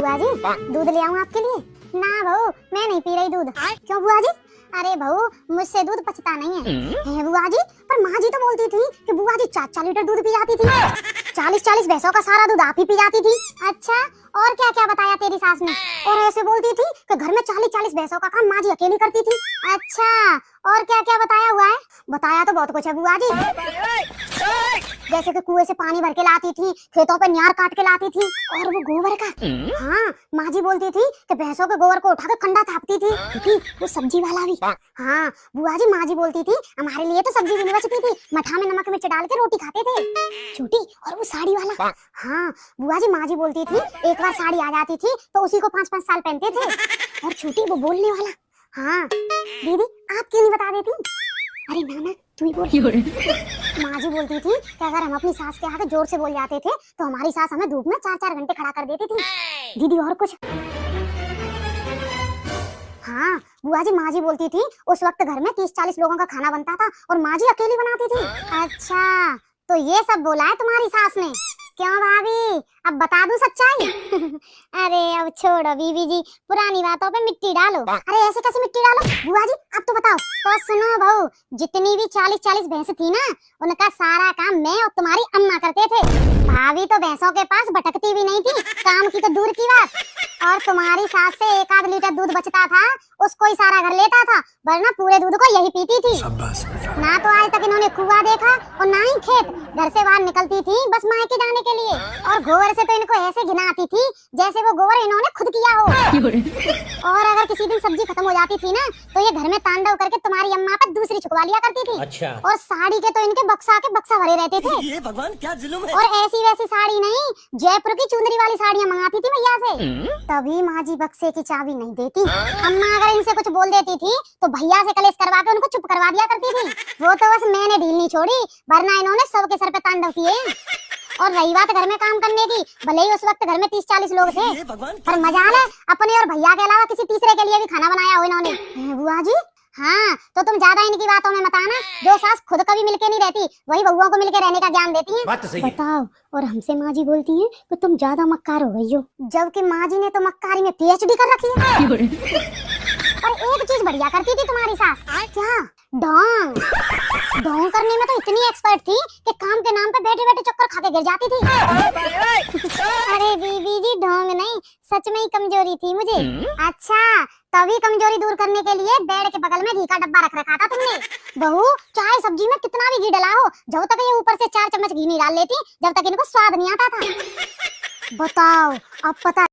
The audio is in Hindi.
बुआ जी दूध ले आऊं आपके लिए? ना बहू, मैं नहीं पी रही दूध। क्यों बुआ जी? अरे बहू, मुझसे दूध पचता नहीं है बुआ जी। पर माँ जी तो बोलती थी कि बुआ जी 4-4 लीटर दूध पी जाती थी। 40-40 भैंसों का सारा दूध आप ही पी जाती थी। अच्छा, और क्या क्या बताया तेरी सास ने? और ऐसे बोलती थी कि घर में 40-40 भैंसों का काम माँ जी अकेली करती थी। अच्छा, और क्या क्या बताया हुआ है? बताया तो बहुत कुछ है बुआ जी, जैसे कि कुएं से पानी भर के लाती थी, खेतों पे न्यार काट के लाती थी, और वो गोबर का, हाँ माँ जी बोलती थी कि भैंसों के गोबर को उठा के कंडा थापती थी, क्योंकि वो सब्जी वाला भी। हाँ बुआ जी, माँ जी बोलती थी हमारे लिए तो सब्जी भी नहीं बचती थी, मठा में नमक मिर्च डाल के रोटी खाते थे। छोटी, और वो साड़ी वाला, हाँ बुआ जी, माँ जी बोलती थी एक बार साड़ी आ जाती थी तो उसी को 5-5 साल पहनते थे। और छोटी, वो बोलने वाला, हाँ दीदी आप क्यों नहीं बता देती? अरे नाना तू ही बोल। माँ जी बोलती थी कि अगर हम अपनी सास के आगे जोर से बोल जाते थे तो हमारी सास हमें धूप में 4-4 घंटे खड़ा कर देती थी। दीदी और कुछ? हाँ बुआ जी, माँ जी बोलती थी उस वक्त घर में 30-40 लोगों का खाना बनता था और माँ जी अकेली बनाती थी। अच्छा, तो ये सब बोला है तुम्हारी सास ने? क्यों भाभी, अब बता दूं सच्चाई? अरे अब छोड़ो बीबी जी, पुरानी बातों पे मिट्टी डालो। अरे ऐसे कैसे मिट्टी डालो बुआ जी, अब तो बताओ। तो सुनो बहू, जितनी भी 40-40 भैंस थी ना, उनका सारा काम मैं और तुम्हारी अम्मा करते थे। भाभी तो भैंसों के पास भटकती भी नहीं थी, काम की तो दूर की बात। और तुम्हारी सास से 1-8 लीटर दूध बचता था, उसको ही सारा घर लेता था, वरना पूरे दूध को यही पीती थी। ना तो आज तक इन्होंने कुआं देखा और ना ही खेत। घर से बाहर निकलती थी बस मायके जाने के लिए, और गोबर से तो इनको ऐसे घिना आती थी जैसे वो गोबर इन्होंने खुद किया हो। और अगर किसी दिन सब्जी खत्म हो जाती थी ना, तो ये घर में तांडव करके तुम्हारी अम्मा पे दूसरी छुपवा लिया करती थी। अच्छा। और साड़ी के तो इनके बक्सा के बक्सा भरे रहते थे। ये भगवान क्या जुल्म है। और ऐसी वैसी साड़ी नहीं, जयपुर की चुंदरी वाली साड़ियाँ मंगाती थी भैया से। तभी माँ जी बक्से की चाबी नहीं देती। अम्मा अगर इनसे कुछ बोल देती थी तो भैया से कलेश करवा के उनको चुप करवा दिया करती थी। वो तो बस मैंने ढील नहीं छोड़ी, वरना इन्होंने सबके सर पे तांडव किए। और रही बात घर में काम करने की, भले ही उस वक्त घर में 30-40 लोग थे, पर मजाल है अपने और भैया के अलावा किसी तीसरे के लिए भी खाना बनाया हो इन्होंने। बुआ जी, हाँ तो तुम ज्यादा इनकी बातों में मत आना। जो सास खुद कभी मिलके नहीं रहती, वही बहुओं को मिलके रहने का ज्ञान देती है। बात तो सही है। बताओ, और हमसे माँ जी बोलती है कि तुम ज्यादा मक्कार हो गई हो, जबकि माँ जी ने तो मक्कारी में PhD कर रखी है। और एक चीज बढ़िया करती थी तुम्हारी सास, क्या? ढोंग। ढोंग करने में तो इतनी एक्सपर्ट थी कि काम के नाम पे बैठे बैठे चक्कर खा के गिर जाती थी। अरे बीबी जी, ढोंग नहीं, सच में ही कमजोरी थी मुझे। अच्छा, तभी कमजोरी दूर करने के लिए बेड के बगल में घी का डब्बा रख रखा था तुमने। बहू, चाहे सब्जी में कितना भी घी डला हो, जब तक ये ऊपर से 4 चम्मच घी नहीं डाल लेती, जब तक इनको स्वाद नहीं आता था। बताओ, अब पता